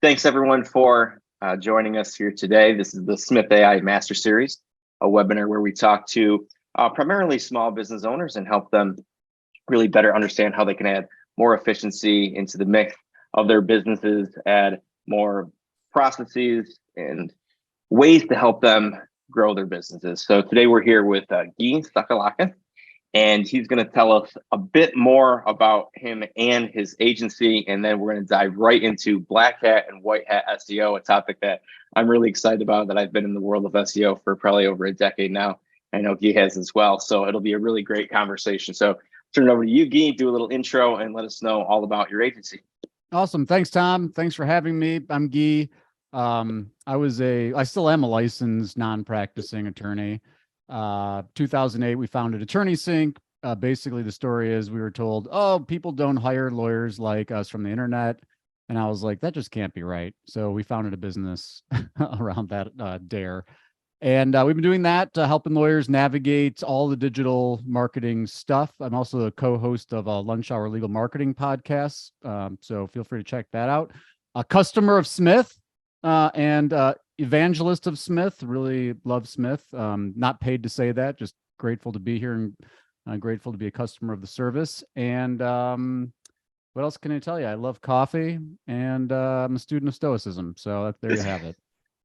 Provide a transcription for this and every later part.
Thanks everyone for joining us here today. This is the Smith.ai Master Series, a webinar where we talk to primarily small business owners and help them really better understand how they can add more efficiency into the mix of their businesses, add more processes and ways to help them grow their businesses. So today we're here with Gyi Tsakalakis, and he's going to tell us a bit more about him and his agency. And then we're going to dive right into black hat and white hat SEO, a topic that I'm really excited about, that I've been in the world of SEO for probably over a decade now. I know Gyi has as well. So it'll be a really great conversation. So turn it over to you, Gyi, do a little intro and let us know all about your agency. Awesome. Thanks, Tom. Thanks for having me. I'm Gyi. I still am a licensed non-practicing attorney. 2008, we founded AttorneySync. Basically, the story is we were told, oh, people don't hire lawyers like us from the internet. And I was like, that just can't be right. So we founded a business around that dare. And we've been doing that, helping lawyers navigate all the digital marketing stuff. I'm also a co-host of a Lunch Hour Legal Marketing podcast. So feel free to check that out. A customer of Smith and evangelist of Smith. Really love Smith. Not paid to say that, just grateful to be here and grateful to be a customer of the service. And what else can I tell you? I love coffee and I'm a student of Stoicism. So there you have it.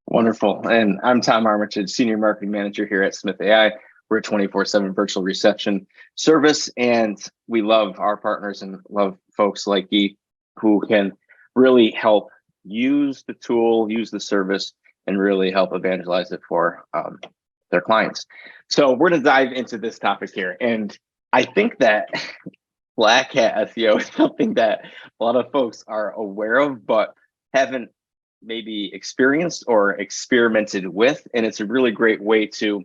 Wonderful. And I'm Tom Armitage, Senior Marketing Manager here at Smith.ai. We're a 24/7 virtual reception service, and we love our partners and love folks like Gyi who can really help use the tool, use the service, and really help evangelize it for their clients. So we're going to dive into this topic here. And I think that black hat SEO is something that a lot of folks are aware of, but haven't maybe experienced or experimented with. And it's a really great way to,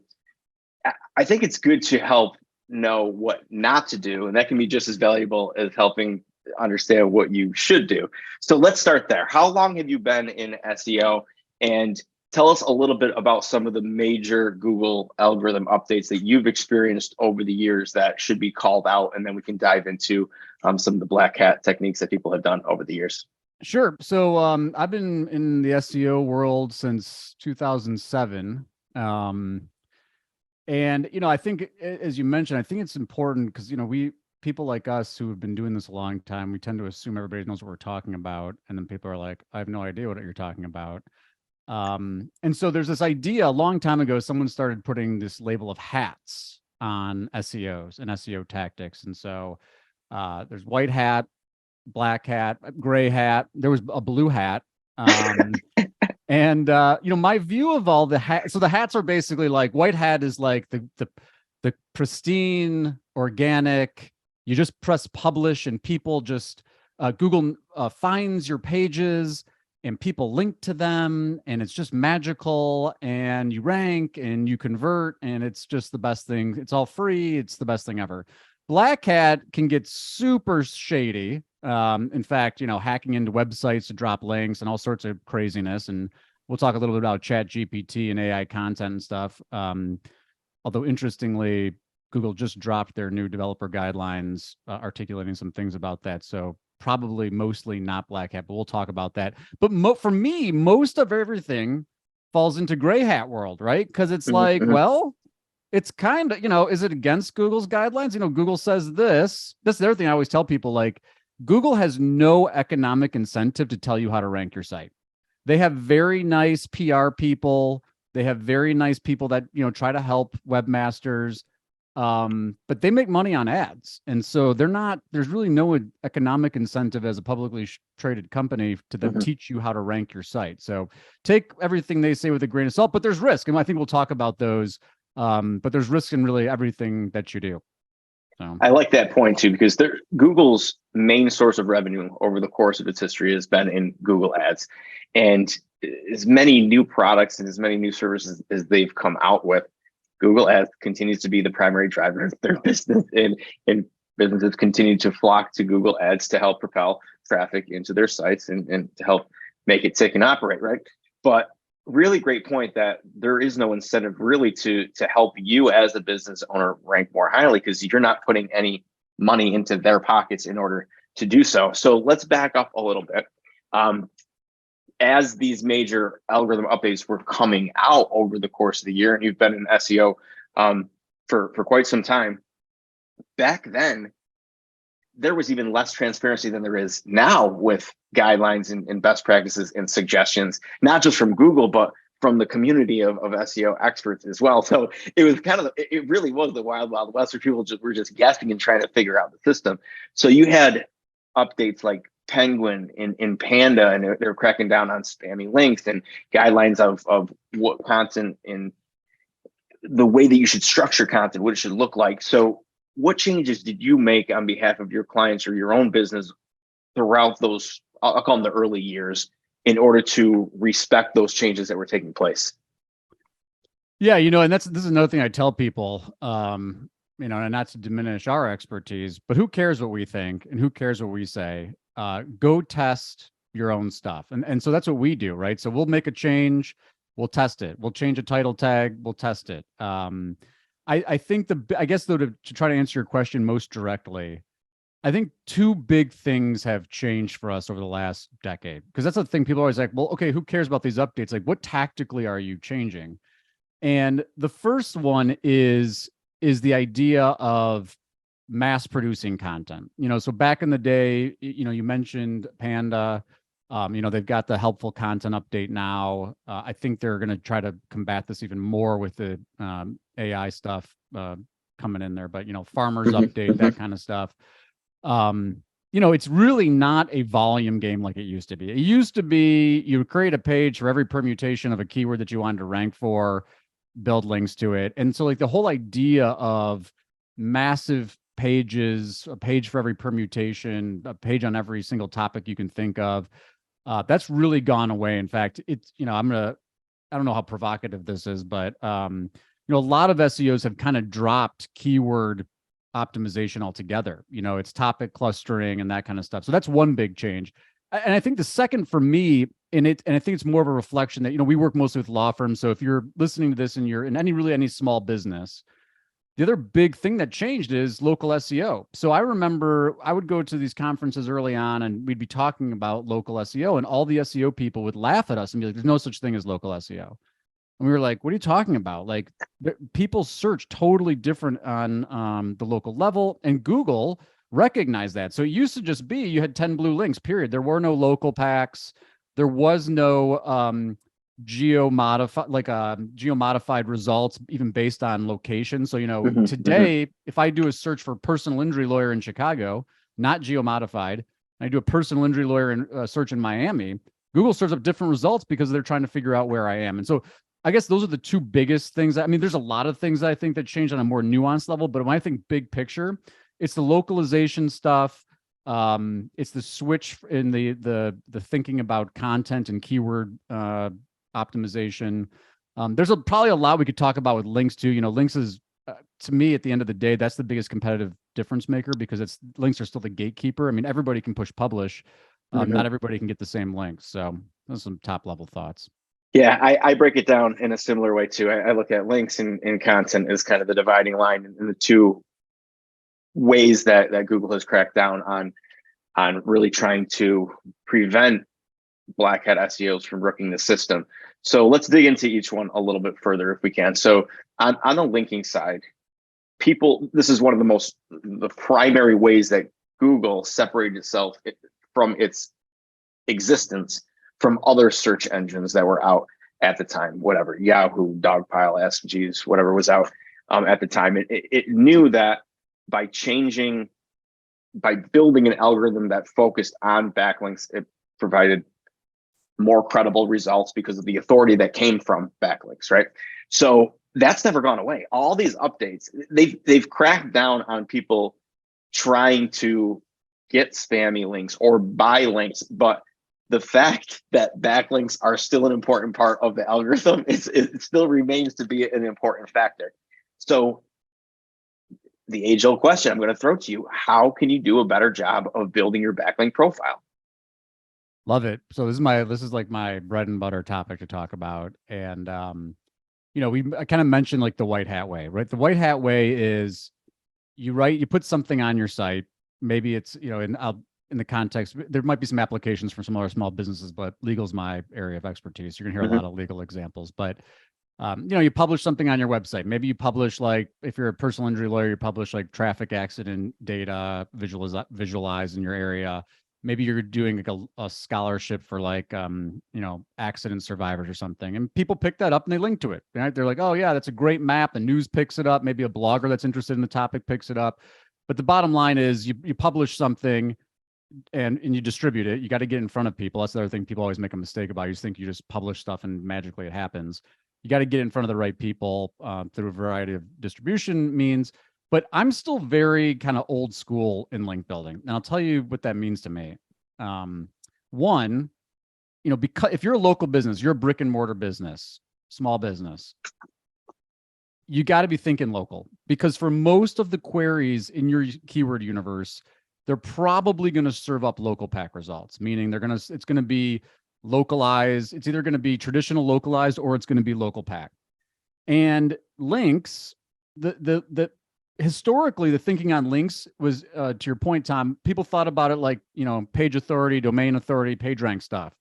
I think it's good to help know what not to do. And that can be just as valuable as helping understand what you should do. So let's start there. How long have you been in SEO? And tell us a little bit about some of the major Google algorithm updates that you've experienced over the years that should be called out. And then we can dive into some of the black hat techniques that people have done over the years. Sure. So I've been in the SEO world since 2007. And, I think, as you mentioned, I think it's important because, people like us who have been doing this a long time, we tend to assume everybody knows what we're talking about. And then people are like, I have no idea what you're talking about. And so there's this idea a long time ago, someone started putting this label of hats on SEOs and SEO tactics. And so there's white hat, black hat, gray hat. There was a blue hat. And my view of all the hats, so the hats are basically like, white hat is like the pristine, organic, you just press publish and people just, Google finds your pages and people link to them and it's just magical and you rank and you convert and it's just the best thing. It's all free. It's the best thing ever. Black hat can get super shady. In fact, hacking into websites to drop links and all sorts of craziness. And we'll talk a little bit about ChatGPT and AI content and stuff. Although interestingly, Google just dropped their new developer guidelines articulating some things about that. So probably mostly not black hat, but we'll talk about that. But for me, most of everything falls into gray hat world, right? Because it's like, well, it's kind of, is it against Google's guidelines? Google says this. That's the other thing I always tell people, like, Google has no economic incentive to tell you how to rank your site. They have very nice PR people. They have very nice people that, try to help webmasters. But they make money on ads. And so there's really no economic incentive as a publicly traded company to then teach you how to rank your site. So take everything they say with a grain of salt, but there's risk. And I think we'll talk about those. But there's risk in really everything that you do. So I like that point too, because Google's main source of revenue over the course of its history has been in Google Ads. And as many new products and as many new services as they've come out with, Google Ads continues to be the primary driver of their business, and businesses continue to flock to Google Ads to help propel traffic into their sites and to help make it tick and operate, right? But really great point that there is no incentive really to help you as a business owner rank more highly, because you're not putting any money into their pockets in order to do so. So let's back up a little bit. as these major algorithm updates were coming out over the course of the year, and you've been in SEO for quite some time, back then, there was even less transparency than there is now with guidelines and best practices and suggestions, not just from Google, but from the community of SEO experts as well. So it was it really was the wild, wild west where people were just guessing and trying to figure out the system. So you had updates like Penguin in Panda, and they're cracking down on spammy links and guidelines of what content and the way that you should structure content, what it should look like. So what changes did you make on behalf of your clients or your own business throughout those, I'll call them the early years, in order to respect those changes that were taking place? Yeah, and this is another thing I tell people, and not to diminish our expertise, but who cares what we think and who cares what we say? Go test your own stuff. And so that's what we do, right? So we'll make a change, we'll test it. We'll change a title tag, we'll test it. I think I guess though, to try to answer your question most directly, I think two big things have changed for us over the last decade, because that's the thing. People are always like, well, okay, who cares about these updates? Like, what tactically are you changing? And the first one is the idea of mass producing content. So back in the day, you mentioned Panda. They've got the helpful content update now. I think they're going to try to combat this even more with the AI stuff coming in there. But farmers update, that kind of stuff. It's really not a volume game like it used to be. It used to be you would create a page for every permutation of a keyword that you wanted to rank for, build links to it. And so like the whole idea of massive pages, a page for every permutation, a page on every single topic you can think of, that's really gone away. In fact, it's, I don't know how provocative this is, but a lot of SEOs have kind of dropped keyword optimization altogether. It's topic clustering and that kind of stuff. So that's one big change. And I think the second for me, and I think it's more of a reflection that, we work mostly with law firms. So if you're listening to this and you're in any small business, the other big thing that changed is local SEO. So I remember I would go to these conferences early on and we'd be talking about local SEO, and all the SEO people would laugh at us and be like, there's no such thing as local SEO. And we were like, what are you talking about? Like, people search totally different on the local level, and Google recognized that. So it used to just be you had 10 blue links, period. There were no local packs. There was no geo-modified results, even based on location. So, today, if I do a search for personal injury lawyer in Chicago, not geo-modified, I do a personal injury lawyer search in Miami, Google serves up different results because they're trying to figure out where I am. And so I guess those are the two biggest things. I mean, there's a lot of things that I think that change on a more nuanced level, but when I think big picture, it's the localization stuff. It's the switch in the thinking about content and keyword optimization. There's probably a lot we could talk about with links too. Links is, to me, at the end of the day, that's the biggest competitive difference maker, because links are still the gatekeeper. I mean, everybody can push publish. Not everybody can get the same links. So those are some top level thoughts. Yeah, I break it down in a similar way too. I look at links and content as kind of the dividing line in the two ways that Google has cracked down on really trying to prevent black hat SEOs from rooking the system. So let's dig into each one a little bit further if we can. So on the linking side, this is one of the primary ways that Google separated itself from its existence from other search engines that were out at the time, whatever, Yahoo, Dogpile, Ask Jeeves, whatever was out at the time. It knew that by building an algorithm that focused on backlinks, it provided more credible results because of the authority that came from backlinks, right? So that's never gone away. All these updates, they've cracked down on people trying to get spammy links or buy links, but the fact that backlinks are still an important part of the algorithm, it still remains to be an important factor. So the age-old question I'm going to throw to you: how can you do a better job of building your backlink profile? Love it. So this is like my bread and butter topic to talk about. And I kind of mentioned like the white hat way, right? The white hat way is you put something on your site. Maybe it's, and in the context, there might be some applications for some other small businesses, but legal is my area of expertise. You're gonna hear a lot of legal examples, but you publish something on your website. Maybe you publish, like, if you're a personal injury lawyer, you publish like traffic accident data visualize in your area. Maybe you're doing like a scholarship for like, accident survivors or something. And people pick that up and they link to it, right? They're like, oh yeah, that's a great map. The news picks it up. Maybe a blogger that's interested in the topic picks it up. But the bottom line is you publish something and you distribute it. You got to get in front of people. That's the other thing people always make a mistake about. You just think you just publish stuff and magically it happens. You got to get in front of the right people through a variety of distribution means. But I'm still very kind of old school in link building. And I'll tell you what that means to me. One, because if you're a local business, you're a brick and mortar business, small business, you got to be thinking local, because for most of the queries in your keyword universe, they're probably going to serve up local pack results, meaning it's going to be localized. It's either going to be traditional localized or it's going to be local pack. And links, historically, the thinking on links was, to your point, Tom, people thought about it like, page authority, domain authority, page rank stuff,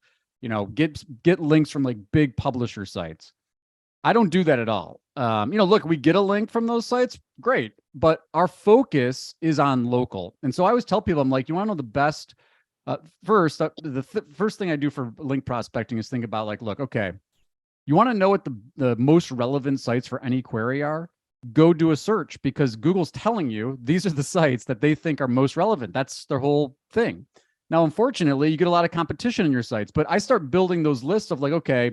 get links from like big publisher sites. I don't do that at all. Look, we get a link from those sites, great, but our focus is on local. And so I always tell people, I'm like, you want to know the best, first, the first thing I do for link prospecting is think about like, look, okay, you want to know what the most relevant sites for any query are? Go do a search, because Google's telling you these are the sites that they think are most relevant. That's their whole thing. Now, unfortunately, you get a lot of competition in your sites, but I start building those lists of like, okay,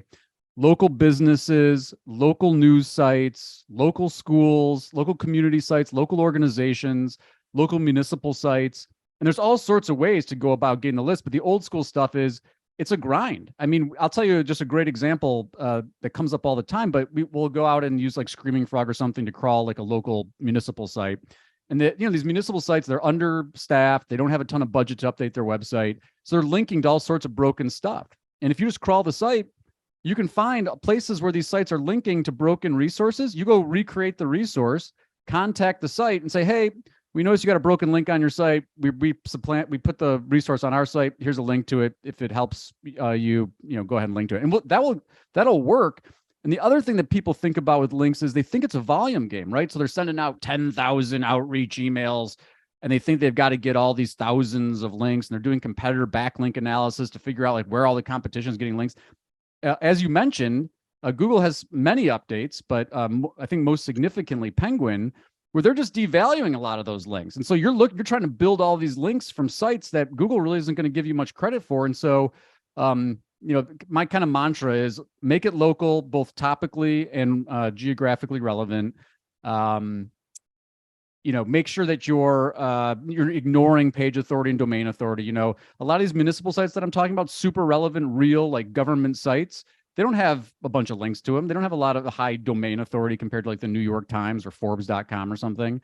local businesses, local news sites, local schools, local community sites, local organizations, local municipal sites. And there's all sorts of ways to go about getting the list. But the old school stuff is, it's a grind. I mean, I'll tell you just a great example that comes up all the time, but we'll go out and use like Screaming Frog or something to crawl like a local municipal site. And these municipal sites, they're understaffed. They don't have a ton of budget to update their website. So they're linking to all sorts of broken stuff. And if you just crawl the site, you can find places where these sites are linking to broken resources. You go recreate the resource, contact the site and say, hey, we noticed you got a broken link on your site. We put the resource on our site. Here's a link to it. If it helps you go ahead and link to it. And that'll work. And the other thing that people think about with links is they think it's a volume game, right? So they're sending out 10,000 outreach emails and they think they've got to get all these thousands of links, and they're doing competitor backlink analysis to figure out like where all the competition is getting links. As you mentioned, Google has many updates, but I think most significantly Penguin, where they're just devaluing a lot of those links. And so you're trying to build all these links from sites that Google really isn't going to give you much credit for. And so, my kind of mantra is make it local, both topically and geographically relevant. Make sure that you're ignoring page authority and domain authority. A lot of these municipal sites that I'm talking about, super relevant, real like government sites, they don't have a bunch of links to them. They don't have a lot of high domain authority compared to like the New York Times or Forbes.com or something.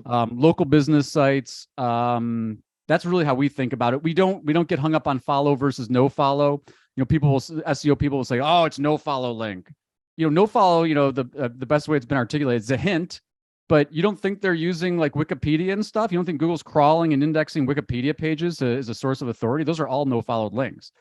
Local business sites, that's really how we think about it. We don't get hung up on follow versus no follow. SEO people will say, oh, it's no follow link. No follow, the best way it's been articulated is a hint, but you don't think they're using like Wikipedia and stuff? You don't think Google's crawling and indexing Wikipedia pages as a source of authority? Those are all no followed links.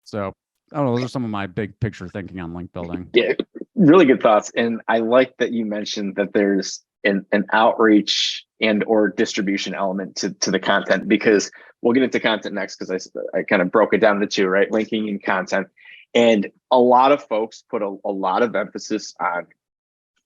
So I don't know. Those are some of my big picture thinking on link building. Yeah, really good thoughts. And I like that you mentioned that there's an outreach and or distribution element to the content, because we'll get into content next, because I kind of broke it down to two, right? Linking and content. And a lot of folks put a lot of emphasis on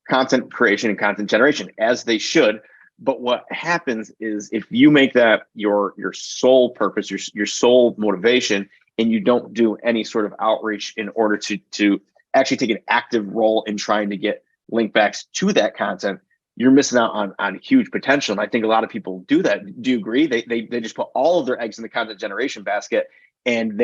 content creation and content generation, as they should. But what happens is if you make that your sole purpose, your sole motivation, and you don't do any sort of outreach in order to actually take an active role in trying to get link backs to that content, you're missing out on huge potential. And I think a lot of people do that. Do you agree? They just put all of their eggs in the content generation basket, and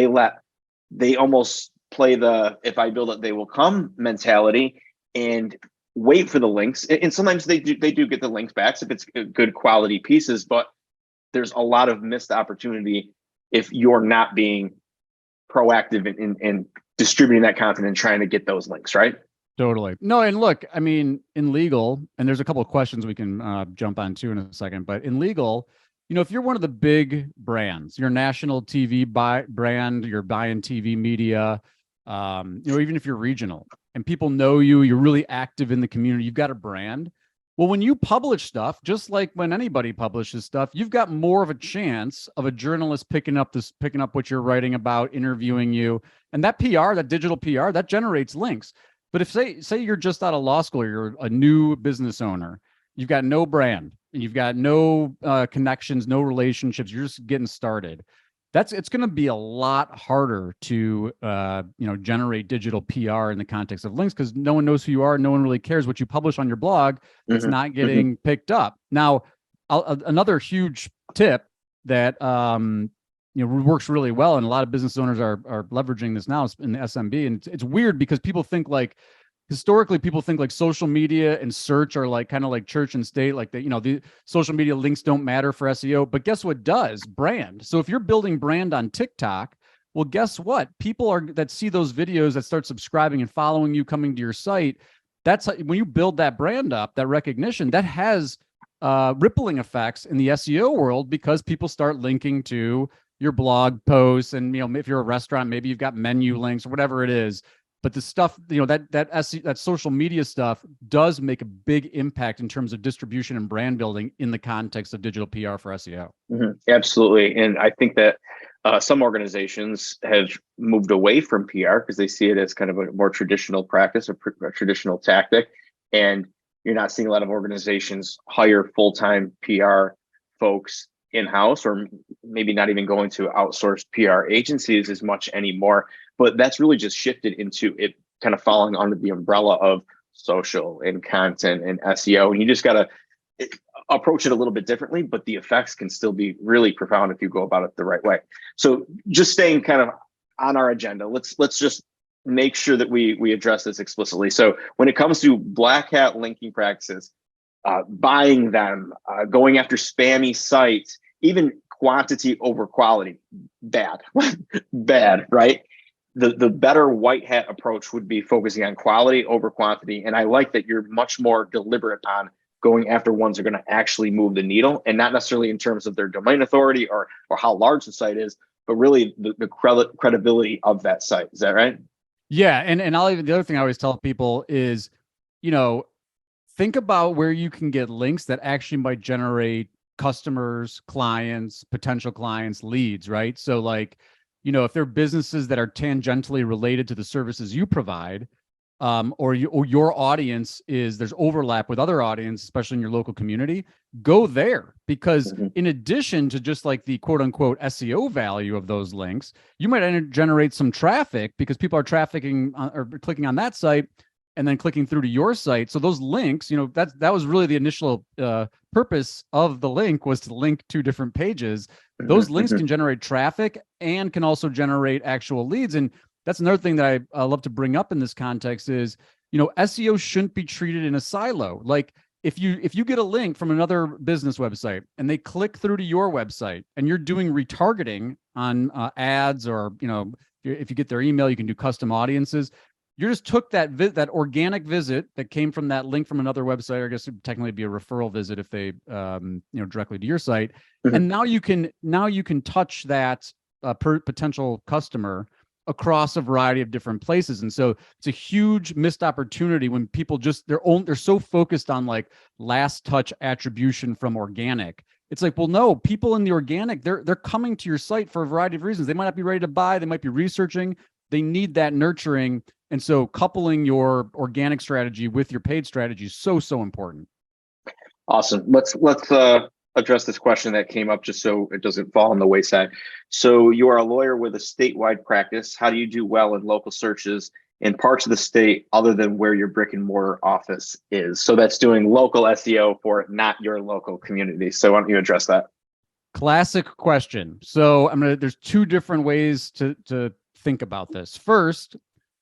they almost play the if I build it, they will come mentality and wait for the links. And sometimes they do get the links back if it's good quality pieces, but there's a lot of missed opportunity if you're not being proactive in distributing that content and trying to get those links, right? Totally. No, and look, I mean, in legal, and there's a couple of questions we can jump on to in a second, but in legal, if you're one of the big brands, you're a national TV brand, you're buying TV media, even if you're regional and people know you, you're really active in the community, you've got a brand. Well, when you publish stuff, just like when anybody publishes stuff, you've got more of a chance of a journalist picking up what you're writing about, interviewing you. And that PR, that digital PR, that generates links. But if say you're just out of law school, you're a new business owner, you've got no brand, and you've got no connections, no relationships, you're just getting started. It's going to be a lot harder to generate digital PR in the context of links, because no one knows who you are. No one really cares what you publish on your blog. It's not getting picked up. Now, another huge tip that works really well, and a lot of business owners are leveraging this now in the SMB. And it's weird because historically people think like social media and search are like kind of like church and state, like the social media links don't matter for SEO, but guess what does? Brand. So if you're building brand on TikTok, well, guess what? People that see those videos, that start subscribing and following you, coming to your site, that's when you build that brand up, that recognition, that has rippling effects in the SEO world, because people start linking to your blog posts. And if you're a restaurant, maybe you've got menu links or whatever it is. But the stuff, that social media stuff does make a big impact in terms of distribution and brand building in the context of digital PR for SEO. Absolutely. And I think that some organizations have moved away from PR because they see it as kind of a more traditional practice, a traditional tactic. And you're not seeing a lot of organizations hire full-time PR folks in-house, or maybe not even going to outsourced PR agencies as much anymore. But that's really just shifted into it kind of falling under the umbrella of social and content and SEO. And you just got to approach it a little bit differently, but the effects can still be really profound if you go about it the right way. So just staying kind of on our agenda, let's just make sure that we address this explicitly. So when it comes to black hat linking practices, buying them, going after spammy sites, even quantity over quality, bad, bad, right? The better white hat approach would be focusing on quality over quantity. And I like that you're much more deliberate on going after ones that are going to actually move the needle, and not necessarily in terms of their domain authority or how large the site is, but really the credibility of that site. Is that right? Yeah. And the other thing I always tell people is, think about where you can get links that actually might generate customers, clients, potential clients, leads, right? So like, if there are businesses that are tangentially related to the services you provide, or your audience there's overlap with other audience, especially in your local community, go there. Because in addition to just like the quote unquote SEO value of those links, you might generate some traffic because people are trafficking or clicking on that site and then clicking through to your site. So those links, that was really the initial purpose of the link, was to link two different pages. Those links can generate traffic and can also generate actual leads. And that's another thing that I love to bring up in this context is, SEO shouldn't be treated in a silo. Like if you get a link from another business website and they click through to your website and you're doing retargeting on ads, or, if you get their email, you can do custom audiences. You just took that organic visit that came from that link from another website, or I guess it would technically be a referral visit if they, directly to your site. And now you can touch that potential customer across a variety of different places. And so it's a huge missed opportunity when people they're so focused on like last touch attribution from organic. It's like, well, no, people in the organic, they're coming to your site for a variety of reasons. They might not be ready to buy. They might be researching. They need that nurturing. And so coupling your organic strategy with your paid strategy is so important. Awesome. Let's address this question that came up just so it doesn't fall on the wayside. So you are a lawyer with a statewide practice. How do you do well in local searches in parts of the state other than where your brick and mortar office is? So that's doing local SEO for not your local community. So why don't you address that? Classic question. So there's two different ways to think about this. First,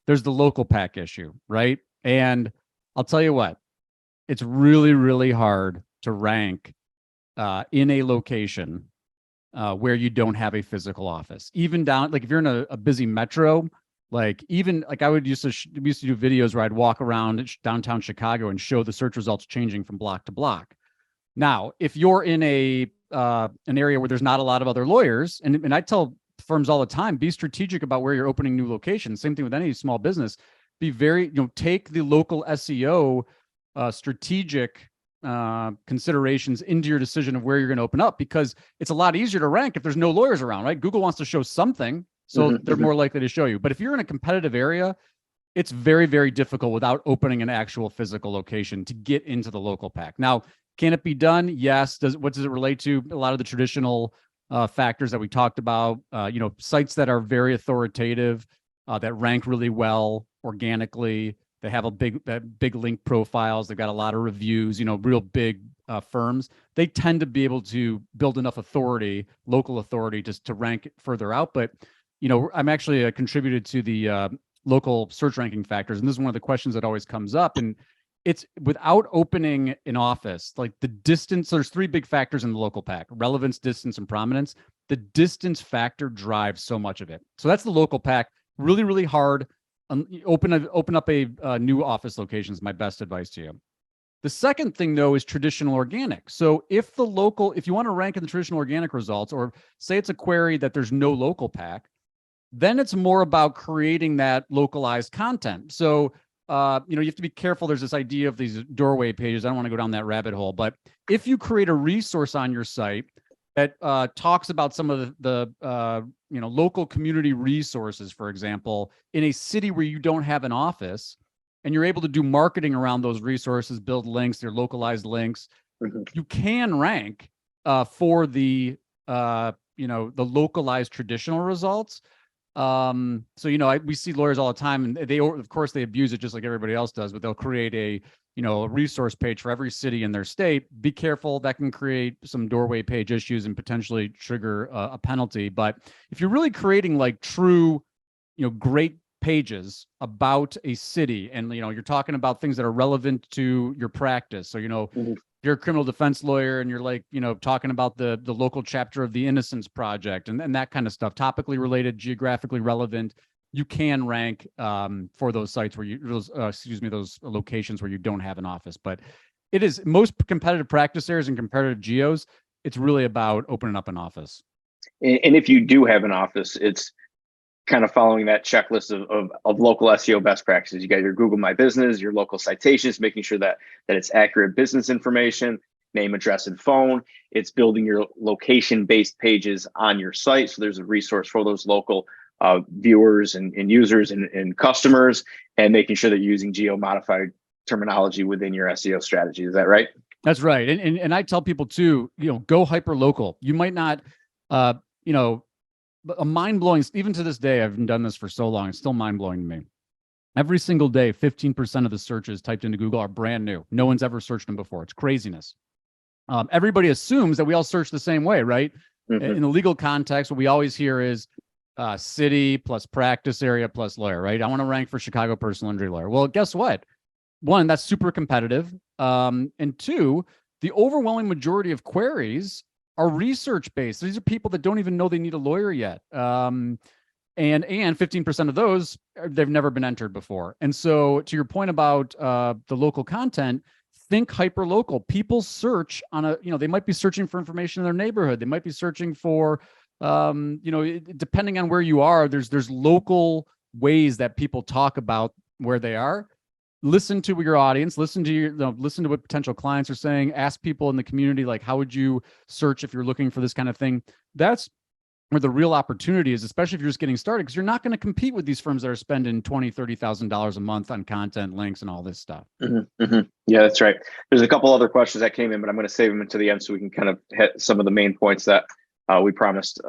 there's the local pack issue, right? And I'll tell you what, it's really, really hard to rank in a location where you don't have a physical office. Even down, like if you're in a busy metro, like I would used to do videos where I'd walk around downtown Chicago and show the search results changing from block to block. Now, if you're in a an area where there's not a lot of other lawyers, and I tell firms all the time, be strategic about where you're opening new locations. Same thing with any small business. Be very, take the local SEO strategic considerations into your decision of where you're going to open up, because it's a lot easier to rank if there's no lawyers around, right? Google wants to show something, so they're more likely to show you. But if you're in a competitive area, it's very, very difficult without opening an actual physical location to get into the local pack. Now, can it be done? Yes. What does it relate to? A lot of the traditional factors that we talked about, sites that are very authoritative, that rank really well organically. They have big link profiles. They've got a lot of reviews, real big firms. They tend to be able to build enough authority, local authority, just to rank further out. But, I'm actually contributed to the local search ranking factors. And this is one of the questions that always comes up. And it's without opening an office, like the distance, there's three big factors in the local pack: relevance, distance, and prominence. The distance factor drives so much of it. So that's the local pack. Really, really hard. Open up a new office location is my best advice to you. The second thing, though, is traditional organic. So if you want to rank in the traditional organic results, or say it's a query that there's no local pack, then it's more about creating that localized content. So, you have to be careful. There's this idea of these doorway pages. I don't want to go down that rabbit hole, but if you create a resource on your site that talks about some of the local community resources, for example, in a city where you don't have an office, and you're able to do marketing around those resources, build links, they're localized links, you can rank for the localized traditional results. We see lawyers all the time, and they abuse it just like everybody else does, but they'll create a resource page for every city in their state. Be careful, that can create some doorway page issues and potentially trigger a penalty. But if you're really creating like true, great pages about a city, and you're talking about things that are relevant to your practice. So you're a criminal defense lawyer, and you're talking about the local chapter of the Innocence Project and that kind of stuff, topically related, geographically relevant, you can rank for those sites where those locations where you don't have an office. But it is most competitive practice areas and competitive geos, it's really about opening up an office. And if you do have an office, it's kind of following that checklist of local SEO best practices. You got your Google My Business, your local citations, making sure that it's accurate business information, name, address, and phone. It's building your location-based pages on your site, so there's a resource for those local viewers and users and customers, and making sure that you're using geo-modified terminology within your SEO strategy. Is that right? That's right. And I tell people too, go hyper local. You might not, a mind-blowing, even to this day, I've done this for so long, it's still mind-blowing to me. Every single day, 15% of the searches typed into Google are brand new. No one's ever searched them before. It's craziness. Everybody assumes that we all search the same way, right? In the legal context, what we always hear is city plus practice area plus lawyer, right? I want to rank for Chicago personal injury lawyer. Well, guess what? One, that's super competitive. And two, the overwhelming majority of queries are research-based. These are people that don't even know they need a lawyer yet. And 15% of those, they've never been entered before. And so to your point about the local content, think hyper-local. People search on they might be searching for information in their neighborhood. They might be searching for, depending on where you are, there's local ways that people talk about where they are. Listen to your audience, listen to what potential clients are saying, ask people in the community, like, how would you search if you're looking for this kind of thing? That's where the real opportunity is, especially if you're just getting started, because you're not going to compete with these firms that are spending $20,000, $30,000 a month on content, links, and all this stuff. Yeah, that's right. There's a couple other questions that came in, but I'm going to save them until the end so we can kind of hit some of the main points that we promised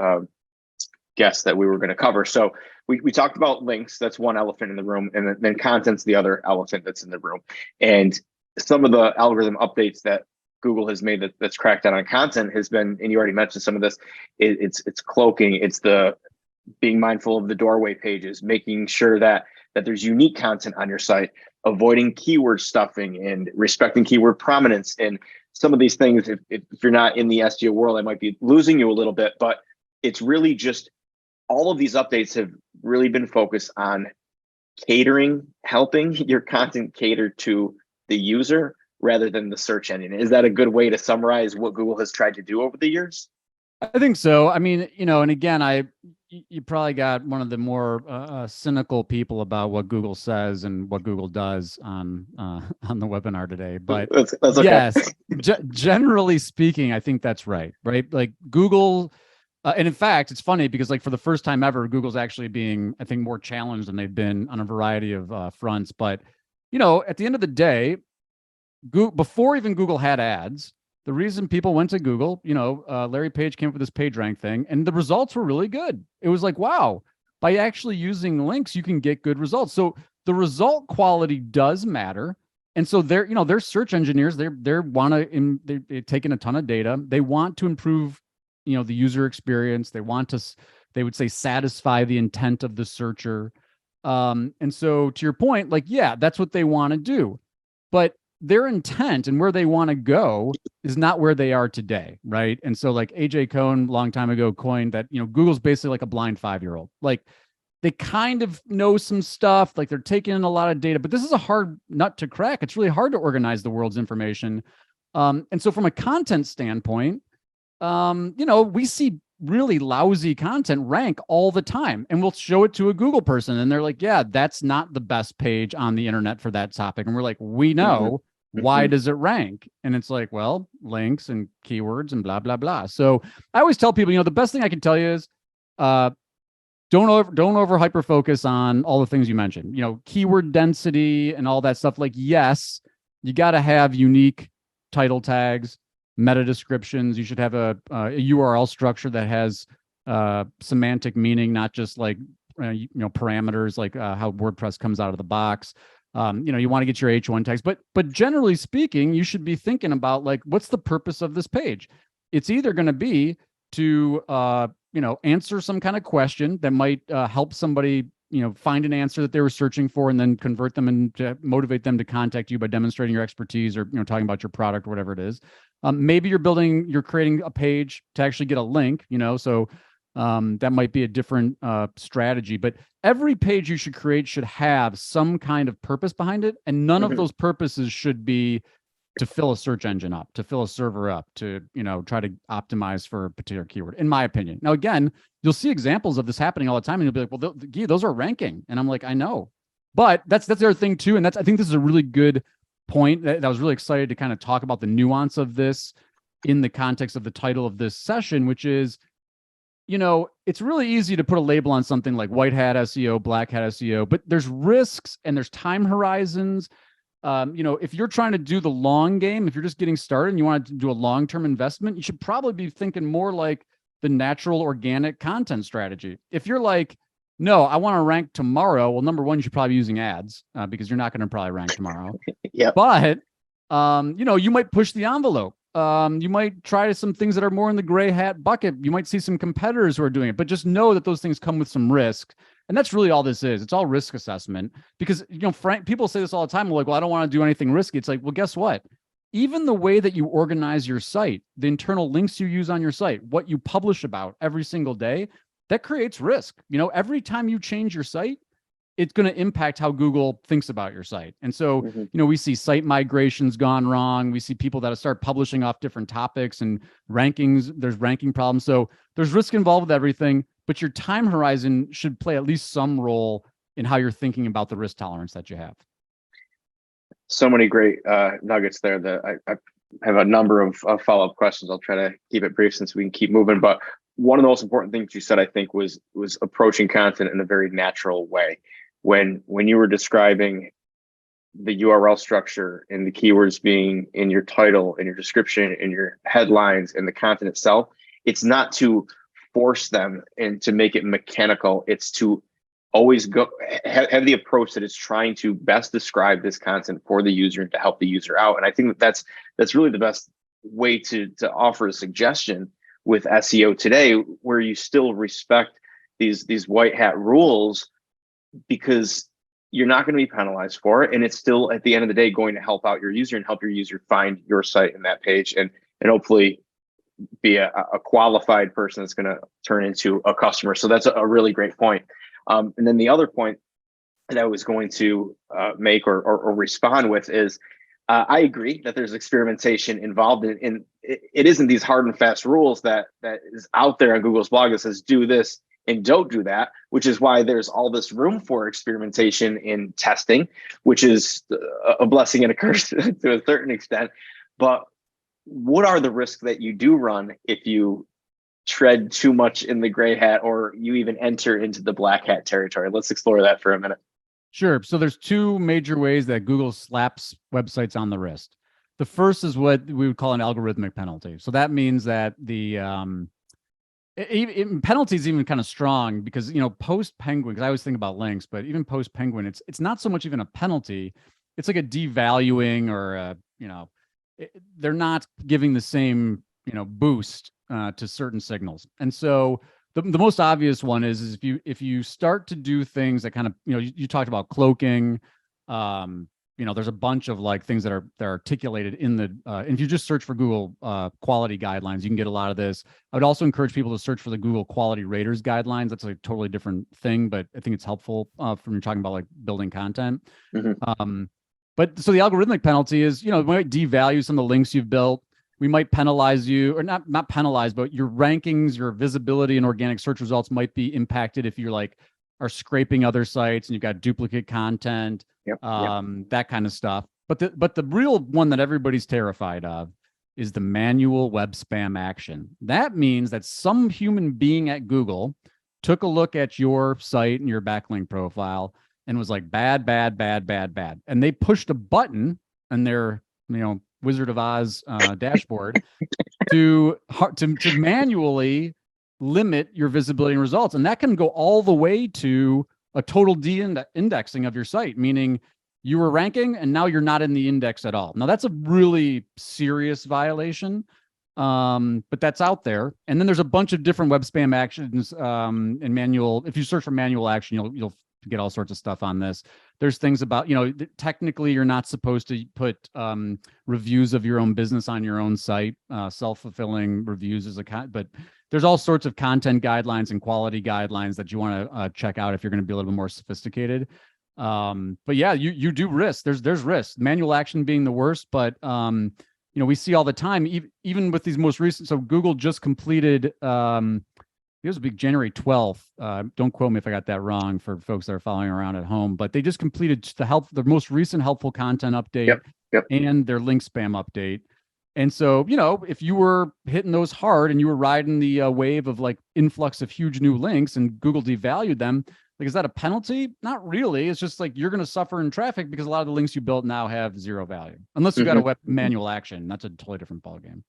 guests that we were going to cover. So we talked about links. That's one elephant in the room. And then content's the other elephant that's in the room. And some of the algorithm updates that Google has made that's cracked down on content has been, and you already mentioned some of this, it's cloaking. It's the being mindful of the doorway pages, making sure that there's unique content on your site, avoiding keyword stuffing and respecting keyword prominence. And some of these things, if you're not in the SEO world, I might be losing you a little bit, but it's really just all of these updates have really been focused on helping your content cater to the user rather than the search engine. Is that a good way to summarize what Google has tried to do over the years? I think so. I mean, and again, you probably got one of the more cynical people about what Google says and what Google does on the webinar today. But that's okay. yes, generally speaking, I think that's right. Right, like Google. And in fact, it's funny because like for the first time ever, Google's actually being, I think, more challenged than they've been on a variety of fronts. But, at the end of the day, before even Google had ads, the reason people went to Google, Larry Page came up with this PageRank thing, and the results were really good. It was like, wow, by actually using links, you can get good results. So the result quality does matter. And so they're search engineers. They're taking a ton of data. They want to improve, the user experience. They want to, they would say, satisfy the intent of the searcher. And so to your point, like, yeah, that's what they want to do. But their intent and where they want to go is not where they are today, right? And so like AJ Cohn, long time ago, coined that, Google's basically like a blind 5-year-old. Like they kind of know some stuff, like they're taking in a lot of data, but this is a hard nut to crack. It's really hard to organize the world's information. And so from a content standpoint, we see really lousy content rank all the time, and we'll show it to a Google person and they're like, yeah, that's not the best page on the internet for that topic. And we're like, we know. Why does it rank? And it's like, well, links and keywords and blah, blah, blah. So I always tell people, the best thing I can tell you is don't over hyper focus on all the things you mentioned, keyword density and all that stuff. Like, yes, you got to have unique title tags, meta descriptions. You should have a URL structure that has semantic meaning, not just like, parameters, like how WordPress comes out of the box. You want to get your H1 tags, but generally speaking, you should be thinking about like, what's the purpose of this page? It's either going to be to, answer some kind of question that might help somebody, find an answer that they were searching for and then convert them and to motivate them to contact you by demonstrating your expertise or, talking about your product or whatever it is. Maybe you're creating a page to actually get a link, so that might be a different strategy, but every page you should create should have some kind of purpose behind it. And none of those purposes should be to fill a search engine up, to fill a server up, to, try to optimize for a particular keyword, in my opinion. Now, again, you'll see examples of this happening all the time and you'll be like, well, Gyi, those are ranking. And I'm like, I know, but that's the other thing too. And I think this is a really good point that I was really excited to kind of talk about the nuance of this in the context of the title of this session, which is, it's really easy to put a label on something like white hat SEO, black hat SEO, but there's risks and there's time horizons. If you're trying to do the long game, if you're just getting started and you want to do a long-term investment, you should probably be thinking more like the natural organic content strategy. If you're like, no, I want to rank tomorrow, well, number one, you should probably be using ads because you're not going to probably rank tomorrow. Yeah. But, you might push the envelope. You might try some things that are more in the gray hat bucket. You might see some competitors who are doing it, but just know that those things come with some risk. And that's really all this is. It's all risk assessment because, people say this all the time. Like, well, I don't want to do anything risky. It's like, well, guess what? Even the way that you organize your site, the internal links you use on your site, what you publish about every single day, that creates risk. Every time you change your site, it's going to impact how Google thinks about your site. And so, we see site migrations gone wrong. We see people that start publishing off different topics and rankings. There's ranking problems. So there's risk involved with everything, but your time horizon should play at least some role in how you're thinking about the risk tolerance that you have. So many great nuggets there that I have a number of follow-up questions. I'll try to keep it brief since we can keep moving. But one of the most important things you said, I think, was approaching content in a very natural way. When you were describing the URL structure and the keywords being in your title, in your description, in your headlines, and the content itself, it's not to force them and to make it mechanical. It's to always go have the approach that it's trying to best describe this content for the user and to help the user out. And I think that's really the best way to offer a suggestion with SEO today, where you still respect these white hat rules, because you're not going to be penalized for it. And it's still, at the end of the day, going to help out your user and help your user find your site in that page and hopefully be a qualified person that's going to turn into a customer. So that's a really great point. And then the other point that I was going to make or respond with is I agree that there's experimentation involved in it isn't these hard and fast rules that is out there on Google's blog that says do this and don't do that, which is why there's all this room for experimentation in testing, which is a blessing and a curse to a certain extent. But what are the risks that you do run if you tread too much in the gray hat or you even enter into the black hat territory? Let's explore that for a minute. Sure. So there's two major ways that Google slaps websites on the wrist. The first is what we would call an algorithmic penalty. So that means that the penalty is even kind of strong because, post Penguin, because I always think about links, but even post Penguin, it's not so much even a penalty. It's like a devaluing or they're not giving the same, boost to certain signals. And so the most obvious one is if you start to do things that kind of, you talked about cloaking, there's a bunch of like things that are articulated in the, and if you just search for Google quality guidelines, you can get a lot of this. I would also encourage people to search for the Google quality raters guidelines. That's a totally different thing, but I think it's helpful from you're talking about like building content. Mm-hmm. But so the algorithmic penalty is, we might devalue some of the links you've built. We might penalize you, or not penalize, but your rankings, your visibility and organic search results might be impacted if you're like are scraping other sites and you've got duplicate content, that kind of stuff. But the real one that everybody's terrified of is the manual web spam action. That means that some human being at Google took a look at your site and your backlink profile and was like bad, bad, bad, bad, bad, and they pushed a button on their Wizard of Oz dashboard to manually limit your visibility and results. And that can go all the way to a total de-indexing of your site, meaning you were ranking and now you're not in the index at all. Now that's a really serious violation, but that's out there. And then there's a bunch of different web spam actions and manual. If you search for manual action, you'll get all sorts of stuff on this. There's things about, technically you're not supposed to put reviews of your own business on your own site. Self-fulfilling reviews is but there's all sorts of content guidelines and quality guidelines that you want to check out if you're going to be a little bit more sophisticated. But yeah, you do risk. There's risk. Manual action being the worst, but we see all the time, even with these most recent. So Google just completed. It was a big January 12th. Don't quote me if I got that wrong for folks that are following around at home, but they just completed the most recent helpful content update and their link spam update. And so, if you were hitting those hard and you were riding the wave of like influx of huge new links and Google devalued them, like, is that a penalty? Not really. It's just like you're going to suffer in traffic because a lot of the links you built now have zero value, unless you got a web manual action. That's a totally different ballgame.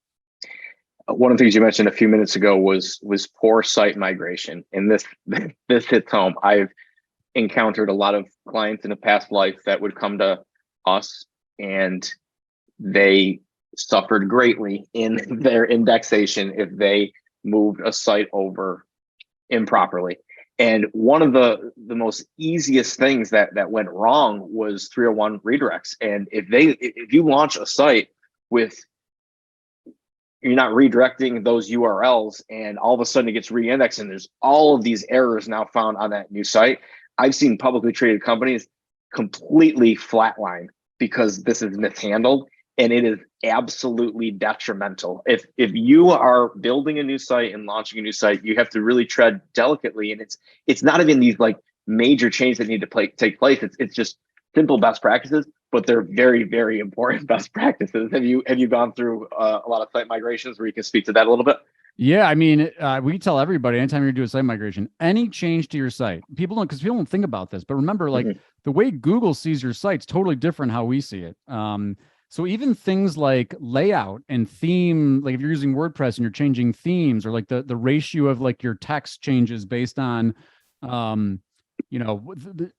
One of the things you mentioned a few minutes ago was poor site migration, and this hits home. I've encountered a lot of clients in a past life that would come to us, and they suffered greatly in their indexation if they moved a site over improperly. And one of the most easiest things that went wrong was 301 redirects. And if you launch a site with you're not redirecting those URLs and all of a sudden it gets re-indexed and there's all of these errors now found on that new site. I've seen publicly traded companies completely flatline because this is mishandled, and it is absolutely detrimental. If you are building a new site and launching a new site, you have to really tread delicately, and it's not even these like major changes that need to take place. It's just simple best practices, but they're very, very important best practices. Have you gone through a lot of site migrations where you can speak to that a little bit? Yeah, I mean, we tell everybody anytime you do a site migration, any change to your site, people don't think about this, but remember, like the way Google sees your site's totally different how we see it. So even things like layout and theme, like if you're using WordPress and you're changing themes, or like the ratio of like your text changes based on the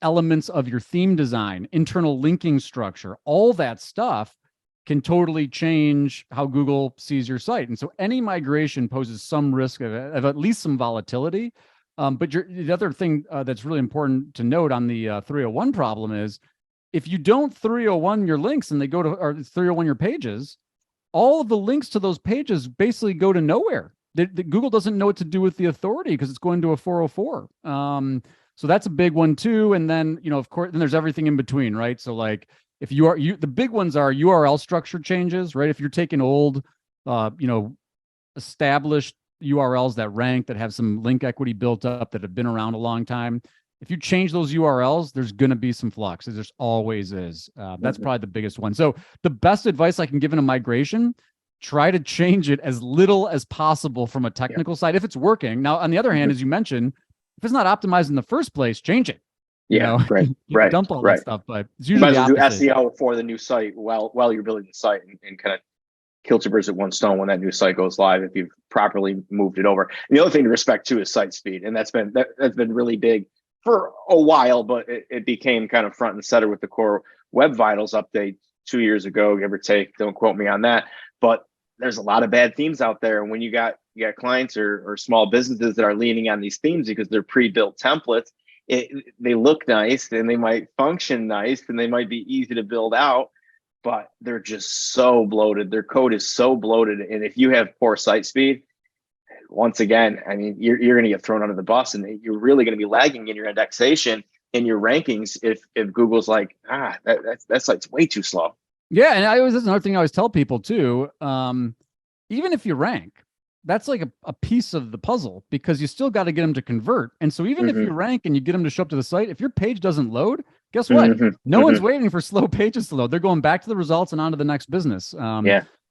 elements of your theme design, internal linking structure, all that stuff can totally change how Google sees your site. And so any migration poses some risk of at least some volatility. But the other thing that's really important to note on the 301 problem is if you don't 301 your links and they go to, or 301 your pages, all of the links to those pages basically go to nowhere. Google doesn't know what to do with the authority because it's going to a 404. So that's a big one too. And then, of course, then there's everything in between, right? So like if the big ones are URL structure changes, right? If you're taking old, established URLs that rank, that have some link equity built up, that have been around a long time, if you change those URLs, there's going to be some flux, as there's always is. That's probably the biggest one. So the best advice I can give in a migration, try to change it as little as possible from a technical side if it's working. Now, on the other hand, as you mentioned, if it's not optimized in the first place, change it. Right. Dump all that stuff, but it's usually you the might as well do opposite. SEO for the new site while you're building the site, and kind of kill two birds with one stone when that new site goes live if you've properly moved it over. And the other thing to respect too is site speed, and that's been really big for a while, but it became kind of front and center with the core Web Vitals update 2 years ago, give or take. Don't quote me on that, but there's a lot of bad themes out there. And when you got clients or small businesses that are leaning on these themes because they're pre-built templates, they look nice and they might function nice and they might be easy to build out, but they're just so bloated. Their code is so bloated. And if you have poor site speed, once again, I mean, you're going to get thrown under the bus, and you're really going to be lagging in your indexation, in your rankings, if Google's like, that site's way too slow. Yeah, and that's another thing I always tell people too. Even if you rank, that's like a piece of the puzzle, because you still got to get them to convert. And so even if you rank and you get them to show up to the site, if your page doesn't load, guess what? No one's waiting for slow pages to load. They're going back to the results and on to the next business.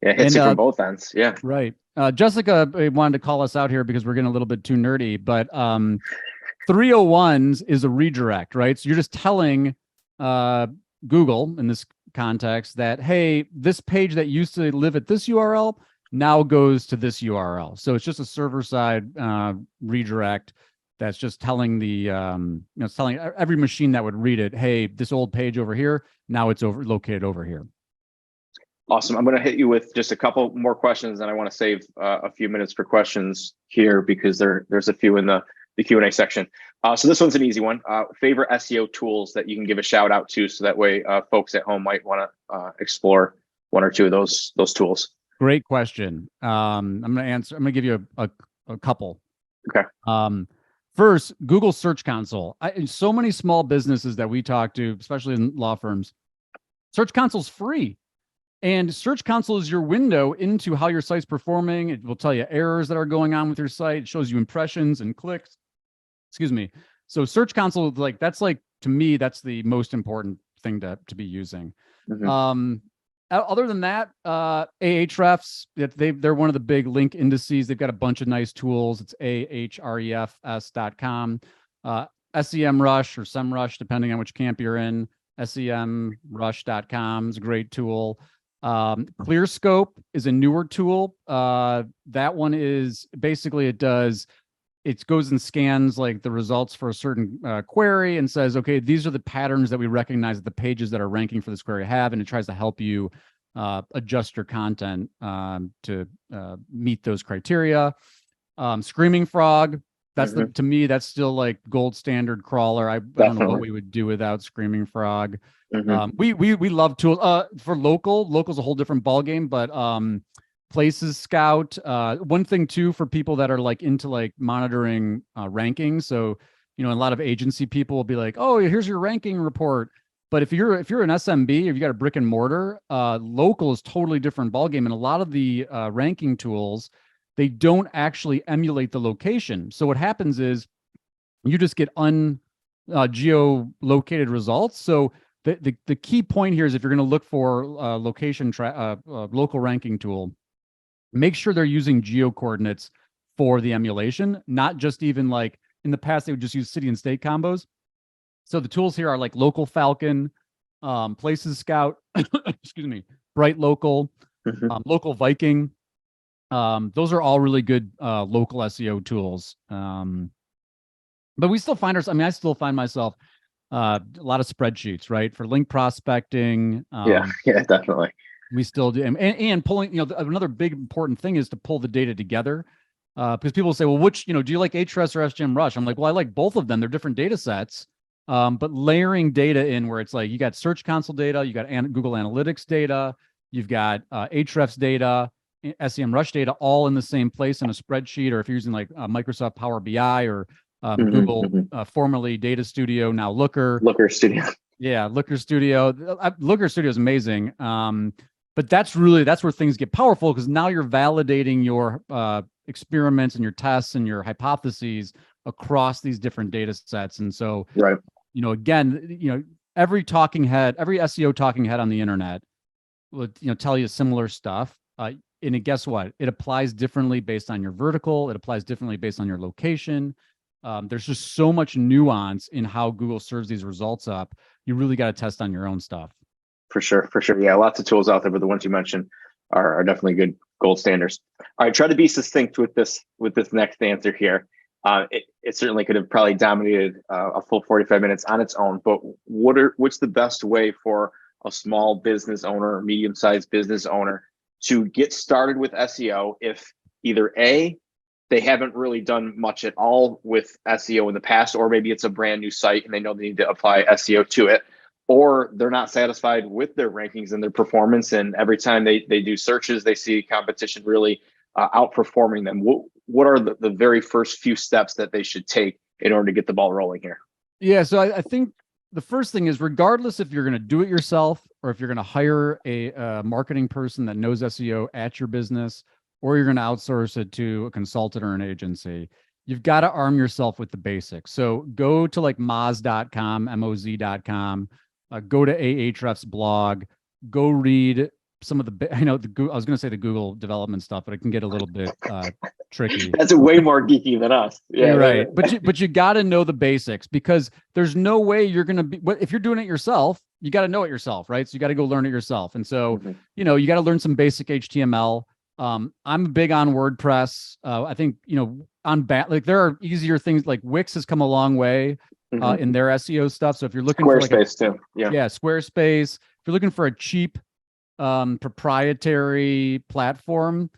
It hits it from both ends. Yeah. Right. Jessica wanted to call us out here because we're getting a little bit too nerdy, but 301s is a redirect, right? So you're just telling Google in this context that, hey, this page that used to live at this URL now goes to this URL. So it's just a server-side redirect that's just telling it's telling every machine that would read it, hey, this old page over here, now it's located over here. Awesome. I'm going to hit you with just a couple more questions, and I want to save a few minutes for questions here because there's a few in the Q&A section. So this one's an easy one. Favorite SEO tools that you can give a shout out to, so that way folks at home might want to explore one or two of those tools. Great question. I'm going to give you a couple. Okay. First, Google Search Console. In so many small businesses that we talk to, especially in law firms, Search Console's free. And Search Console is your window into how your site's performing. It will tell you errors that are going on with your site. It shows you impressions and clicks. Excuse me. So Search Console, to me, that's the most important thing to be using. Other than that, Ahrefs, they're one of the big link indices. They've got a bunch of nice tools. It's ahrefs.com. SEMrush or SEMrush, depending on which camp you're in. SEMrush.com is a great tool. ClearScope is a newer tool. That one is basically it goes and scans like the results for a certain query and says, okay, these are the patterns that we recognize that the pages that are ranking for this query have, and it tries to help you adjust your content to meet those criteria. Screaming Frog, that's to me, that's still like gold standard crawler. I don't know what we would do without Screaming Frog. We love tools for local's a whole different ballgame, but Places Scout, one thing too for people that are like into like monitoring rankings. So a lot of agency people will be like, oh, here's your ranking report. But if you're an SMB, if you got a brick and mortar, local is totally different ballgame. And a lot of the ranking tools, they don't actually emulate the location. So what happens is you just get geolocated results. So the key point here is if you're going to look for local ranking tool, make sure they're using geo coordinates for the emulation, not just even like in the past, they would just use city and state combos. So the tools here are like Local Falcon, Places Scout, excuse me, Bright Local, Local Viking. Those are all really good local SEO tools. But we still find ourselves, I still find myself a lot of spreadsheets, right? For link prospecting. Yeah, definitely. We still do. And pulling, another big important thing is to pull the data together. Because people say, well, which, do you like Ahrefs or SEMrush? I'm like, well, I like both of them. They're different data sets. But layering data in where it's like, you got Search Console data, you got Google Analytics data, you've got Ahrefs data, SEMrush data, all in the same place in a spreadsheet. Or if you're using like Microsoft Power BI or Google, formerly Data Studio, now Looker. Looker Studio. Yeah, Looker Studio. Looker Studio is amazing. But that's where things get powerful, because now you're validating your experiments and your tests and your hypotheses across these different data sets. And so, Right. again, every SEO talking head on the internet will, tell you similar stuff. And guess what? It applies differently based on your vertical. It applies differently based on your location. There's just so much nuance in how Google serves these results up. You really got to test on your own stuff. For sure. For sure. Yeah. Lots of tools out there, but the ones you mentioned are definitely good gold standards. All right. Try to be succinct with this next answer here. It certainly could have probably dominated a full 45 minutes on its own, but what's the best way for a small business owner or medium-sized business owner to get started with SEO if either A, they haven't really done much at all with SEO in the past, or maybe it's a brand new site and they know they need to apply SEO to it, or they're not satisfied with their rankings and their performance, and every time they do searches, they see competition really outperforming them. What are the very first few steps that they should take in order to get the ball rolling here? Yeah, so I think the first thing is, regardless if you're going to do it yourself or if you're going to hire a marketing person that knows SEO at your business, or you're going to outsource it to a consultant or an agency, you've got to arm yourself with the basics. So go to like moz.com, moz.com, go to Ahrefs blog, go read some of the, I was going to say the Google development stuff, but it can get a little bit tricky. That's way more geeky than us. Yeah, you're right. But you got to know the basics, because there's no way you're going to be, if you're doing it yourself, you got to know it yourself, right? So you got to go learn it yourself. And so, you got to learn some basic HTML. I'm big on WordPress. I think, like there are easier things, like Wix has come a long way in their SEO stuff. So if you're looking for Squarespace too. Yeah, Squarespace. If you're looking for a cheap proprietary platform,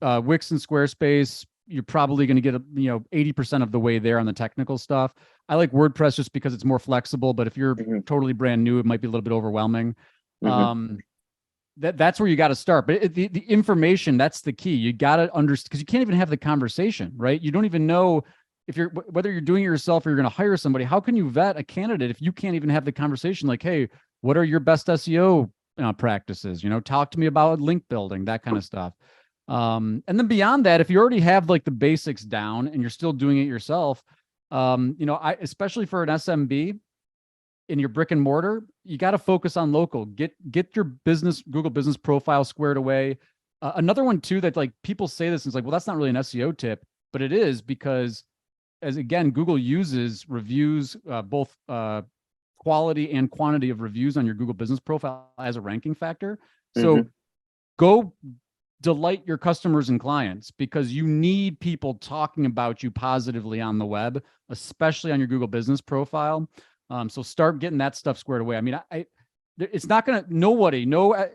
Wix and Squarespace, you're probably going to get 80% of the way there on the technical stuff. I like WordPress just because it's more flexible, but if you're totally brand new, it might be a little bit overwhelming. That's where you got to start. But the information, that's the key. You got to understand, because you can't even have the conversation, right? You don't even know whether you're doing it yourself or you're going to hire somebody. How can you vet a candidate if you can't even have the conversation? Like, hey, what are your best SEO practices? Talk to me about link building, that kind of stuff. And then beyond that, if you already have like the basics down and you're still doing it yourself, especially for an SMB in your brick and mortar, you got to focus on local. Get your Google business profile squared away. Another one too, that like people say this and it's like, well, that's not really an SEO tip, but it is, because Google uses reviews, both quality and quantity of reviews on your Google business profile as a ranking factor. So go delight your customers and clients, because you need people talking about you positively on the web, especially on your Google business profile. So start getting that stuff squared away. I mean, it's not going to,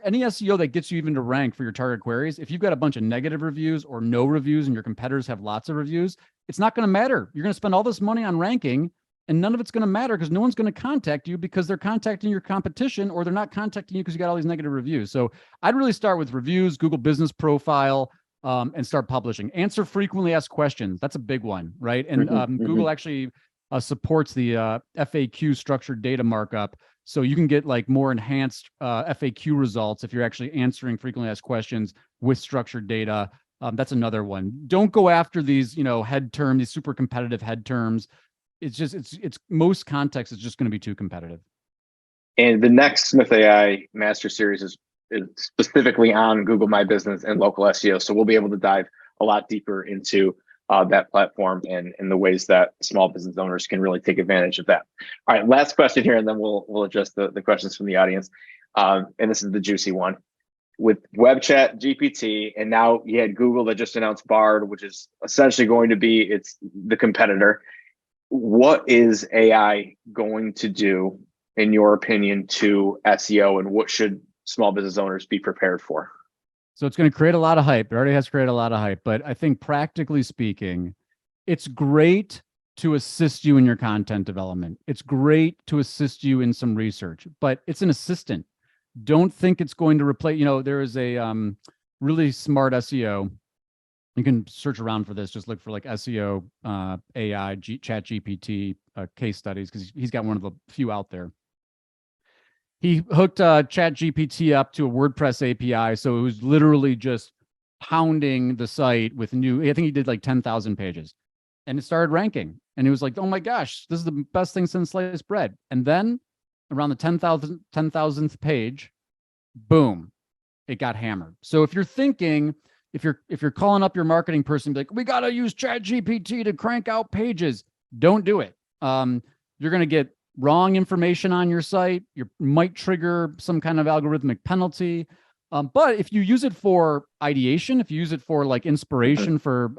any SEO that gets you even to rank for your target queries, if you've got a bunch of negative reviews or no reviews and your competitors have lots of reviews, it's not going to matter. You're going to spend all this money on ranking and none of it's going to matter, because no one's going to contact you because they're contacting your competition, or they're not contacting you because you got all these negative reviews. So I'd really start with reviews, Google business profile, and start publishing. Answer frequently asked questions. That's a big one, right? And Google actually supports the FAQ, structured data markup. So you can get like more enhanced FAQ results if you're actually answering frequently asked questions with structured data. That's another one. Don't go after these, head terms, these super competitive head terms. It's most context is just going to be too competitive. And the next Smith.ai Master Series is specifically on Google My Business and local SEO. So we'll be able to dive a lot deeper into that platform and the ways that small business owners can really take advantage of that. All right, last question here, and then we'll address the questions from the audience. And this is the juicy one. With web chat GPT, and now you had Google that just announced Bard, which is essentially going to be the competitor. What is AI going to do, in your opinion, to SEO, and what should small business owners be prepared for? So it's going to create a lot of hype. It already has created a lot of hype, but I think practically speaking, it's great to assist you in your content development. It's great to assist you in some research, but it's an assistant. Don't think it's going to replace, there is a really smart SEO. You can search around for this. Just look for like SEO, AI, chat GPT case studies, because he's got one of the few out there. He hooked ChatGPT up to a WordPress API, so it was literally just pounding the site with new. I think he did like 10,000 pages, and it started ranking. And he was like, "Oh my gosh, this is the best thing since sliced bread." And then around the 10,000th page, boom, it got hammered. So if you're thinking, if you're calling up your marketing person, be like, "We got to use ChatGPT to crank out pages," don't do it. You're going to get wrong information on your site. You might trigger some kind of algorithmic penalty. But if you use it for ideation, if you use it for like inspiration for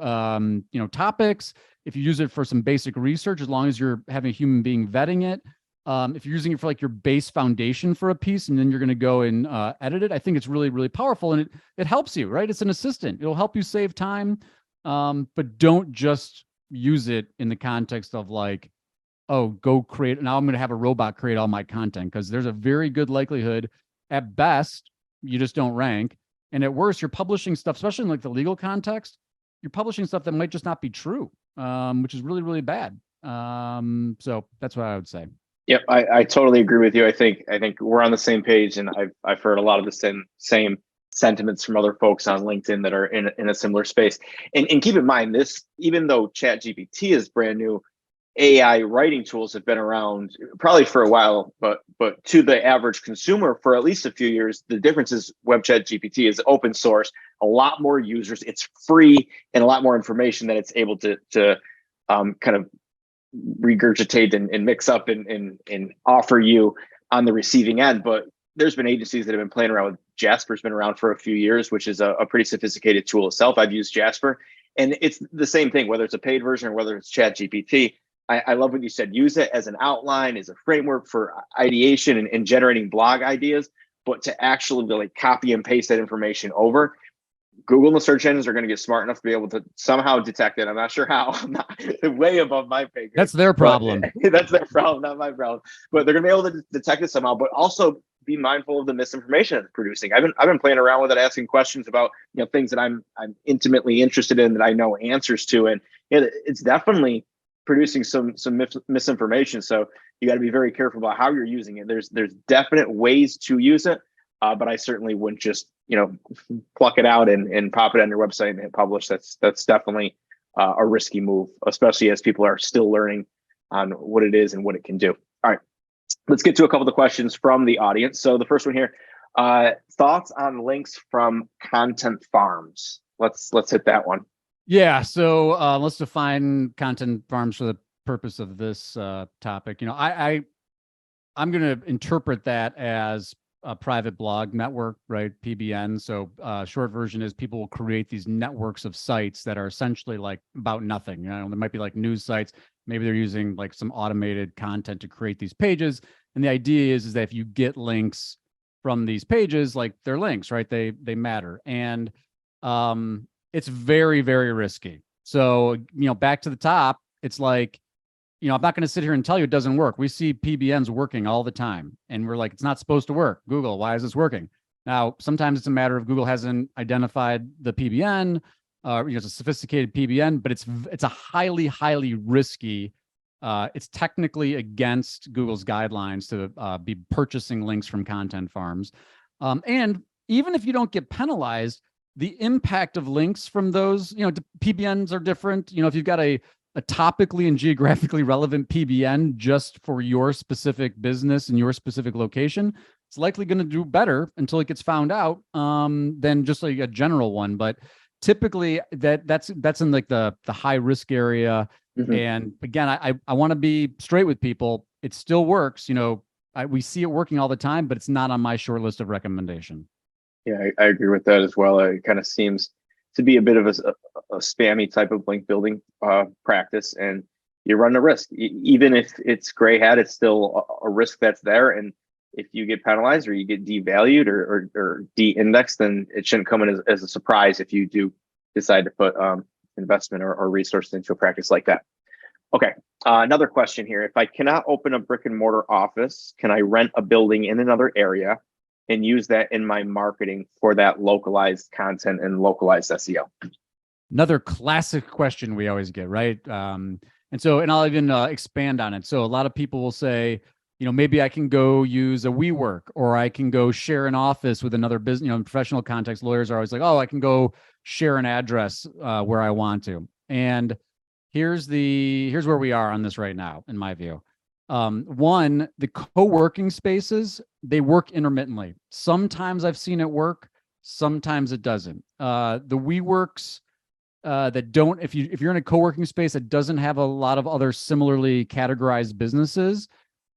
topics, if you use it for some basic research, as long as you're having a human being vetting it, if you're using it for like your base foundation for a piece, and then you're going to go and edit it, I think it's really, really powerful, and it helps you, right? It's an assistant. It'll help you save time, but don't just use it in the context of like, oh, go create. Now I'm going to have a robot create all my content, because there's a very good likelihood, at best, you just don't rank, and at worst, you're publishing stuff, especially in like the legal context. You're publishing stuff that might just not be true, which is really, really bad. So that's what I would say. Yep, I totally agree with you. I think we're on the same page, and I've heard a lot of the same sentiments from other folks on LinkedIn that are in a similar space. And keep in mind, this, even though ChatGPT is brand new, AI writing tools have been around probably for a while, but to the average consumer for at least a few years. The difference is ChatGPT is open source, a lot more users, it's free, and a lot more information that it's able to kind of regurgitate and mix up and offer you on the receiving end. But there's been agencies that have been playing around with Jasper's been around for a few years, which is a pretty sophisticated tool itself. I've used Jasper, and it's the same thing, whether it's a paid version or whether it's ChatGPT. I love what you said. Use it as an outline, as a framework for ideation and generating blog ideas, but to actually really copy and paste that information over. Google and the search engines are going to get smart enough to be able to somehow detect it. I'm not sure how. I'm not way above my pay grade. That's their problem. That's their problem, not my problem. But they're going to be able to detect it somehow. But also be mindful of the misinformation it's producing. I've been playing around with it, asking questions about things that I'm intimately interested in, that I know answers to, and it's definitely producing some misinformation. So you got to be very careful about how you're using it. There's definite ways to use it, but I certainly wouldn't just pluck it out and pop it on your website and hit publish. That's definitely a risky move, especially as people are still learning on what it is and what it can do. All right, let's get to a couple of the questions from the audience. So the first one here, thoughts on links from content farms. Let's hit that one. Yeah, so let's define content farms for the purpose of this topic. I'm going to interpret that as a private blog network, right? PBN. So short version is people will create these networks of sites that are essentially like about nothing. There might be like news sites. Maybe they're using like some automated content to create these pages. And the idea is that if you get links from these pages, like they're links, right? They matter. And it's very, very risky. So, back to the top, it's like, I'm not going to sit here and tell you it doesn't work. We see PBNs working all the time, and we're like, it's not supposed to work. Google, why is this working? Now, sometimes it's a matter of Google hasn't identified the PBN, it's a sophisticated PBN, but it's a highly, highly risky. It's technically against Google's guidelines to be purchasing links from content farms. And even if you don't get penalized, the impact of links from those, PBNs are different. If you've got a topically and geographically relevant PBN just for your specific business and your specific location, it's likely going to do better until it gets found out than just like a general one. But typically that's in like the high risk area. Mm-hmm. And again, I want to be straight with people. It still works. We see it working all the time, but it's not on my short list of recommendation. Yeah, I agree with that as well. It kind of seems to be a bit of a spammy type of link building practice, and you run a risk. Even if it's gray hat, it's still a risk that's there. And if you get penalized or you get devalued or de-indexed, then it shouldn't come in as a surprise if you do decide to put investment or resources into a practice like that. Okay, another question here. If I cannot open a brick and mortar office, can I rent a building in another area and use that in my marketing for that localized content and localized SEO? Another classic question we always get, right? And I'll even expand on it. So a lot of people will say, maybe I can go use a WeWork, or I can go share an office with another business. In professional context, lawyers are always like, oh, I can go share an address where I want to. And here's where we are on this right now, in my view. One, the co-working spaces, they work intermittently. Sometimes I've seen it work, sometimes it doesn't. The WeWorks that don't, if you're in a co-working space that doesn't have a lot of other similarly categorized businesses,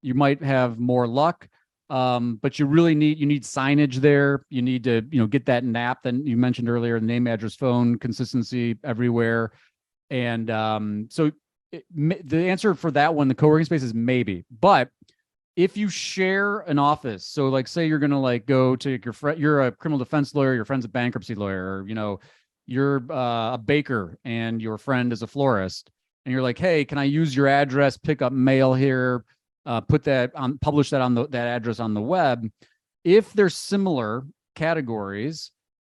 you might have more luck. But you need signage there. You need to, get that NAP that you mentioned earlier, name, address, phone, consistency everywhere. And the answer for that one, the co-working space, is maybe. But if you share an office, so like say you're gonna go to your friend, you're a criminal defense lawyer, your friend's a bankruptcy lawyer, or you're a baker and your friend is a florist, and you're like, hey, can I use your address, pick up mail here, publish that on that address on the web? If there's similar categories,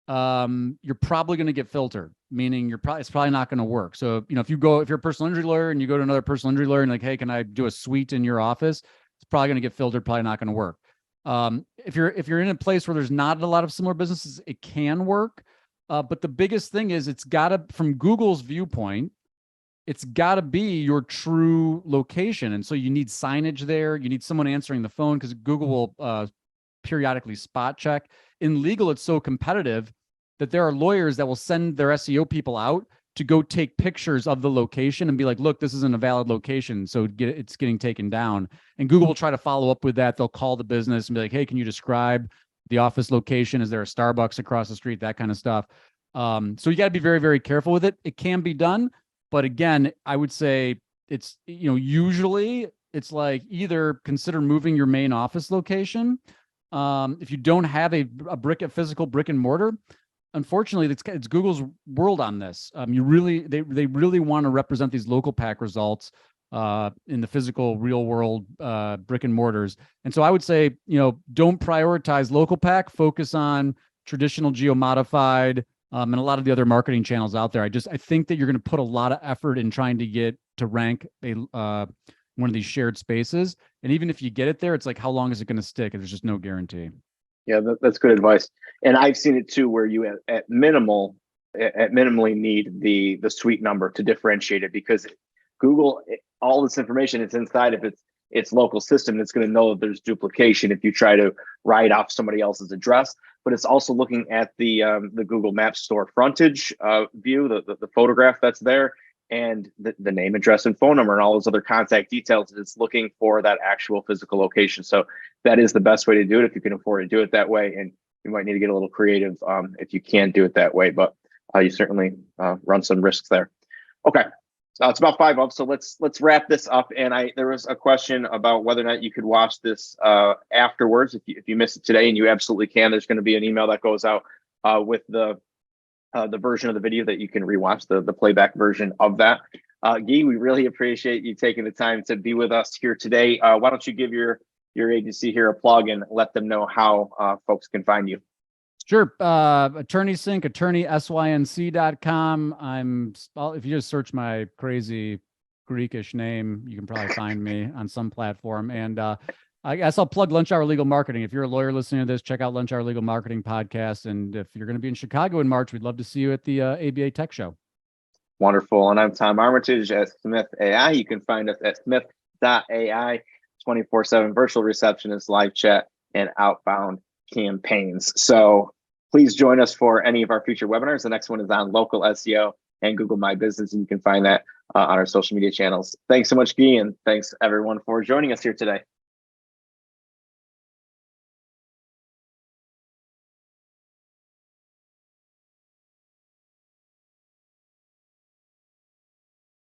you're probably going to get filtered, meaning it's probably not going to work. So, if you're a personal injury lawyer and you go to another personal injury lawyer and like, hey, can I do a suite in your office? It's probably going to get filtered, probably not going to work. If you're in a place where there's not a lot of similar businesses, it can work. But the biggest thing is from Google's viewpoint, it's got to be your true location. And so you need signage there. You need someone answering the phone, because Google will periodically spot check. In legal, it's so competitive that there are lawyers that will send their SEO people out to go take pictures of the location and be like, look, this isn't a valid location, so it's getting taken down. And Google will try to follow up with that. They'll call the business and be like, hey, can you describe the office location? Is there a Starbucks across the street? That kind of stuff. So you got to be very, very careful with it. It can be done. But again, I would say it's, usually it's like either consider moving your main office location. If you don't have a physical brick and mortar, unfortunately, it's Google's world on this. They really want to represent these local pack results in the physical real world brick and mortars. And so I would say, don't prioritize local pack, focus on traditional geo-modified and a lot of the other marketing channels out there. I think that you're going to put a lot of effort in trying to get to rank one of these shared spaces. And even if you get it there, it's like, how long is it going to stick? There's just no guarantee. Yeah, that's good advice. And I've seen it too, where you at minimally need the suite number to differentiate it, because Google, all this information is inside of its local system. It's going to know that there's duplication if you try to write off somebody else's address. But it's also looking at the Google Maps store frontage view, the photograph that's there, and the name, address, and phone number, and all those other contact details. It's looking for that actual physical location. So that is the best way to do it if you can afford to do it that way. And you might need to get a little creative if you can't do it that way, but you certainly run some risks there. Okay, so it's about 5 up. So let's wrap this up. And there was a question about whether or not you could watch this afterwards. If you missed it today, and you absolutely can, there's going to be an email that goes out with the version of the video that you can rewatch, the playback version of that. Gyi, we really appreciate you taking the time to be with us here today. Why don't you give your agency here a plug and let them know how folks can find you? Sure. AttorneySync, AttorneySync.com. If you just search my crazy Greekish name, you can probably find me on some platform. And I guess I'll plug Lunch Hour Legal Marketing. If you're a lawyer listening to this, check out Lunch Hour Legal Marketing podcast. And if you're going to be in Chicago in March, we'd love to see you at the ABA Tech Show. Wonderful. And I'm Tom Armitage at Smith.ai. You can find us at Smith.ai, 24/7 virtual receptionist, live chat, and outbound campaigns. So please join us for any of our future webinars. The next one is on local SEO and Google My Business, and you can find that on our social media channels. Thanks so much, Gyi, and thanks everyone for joining us here today.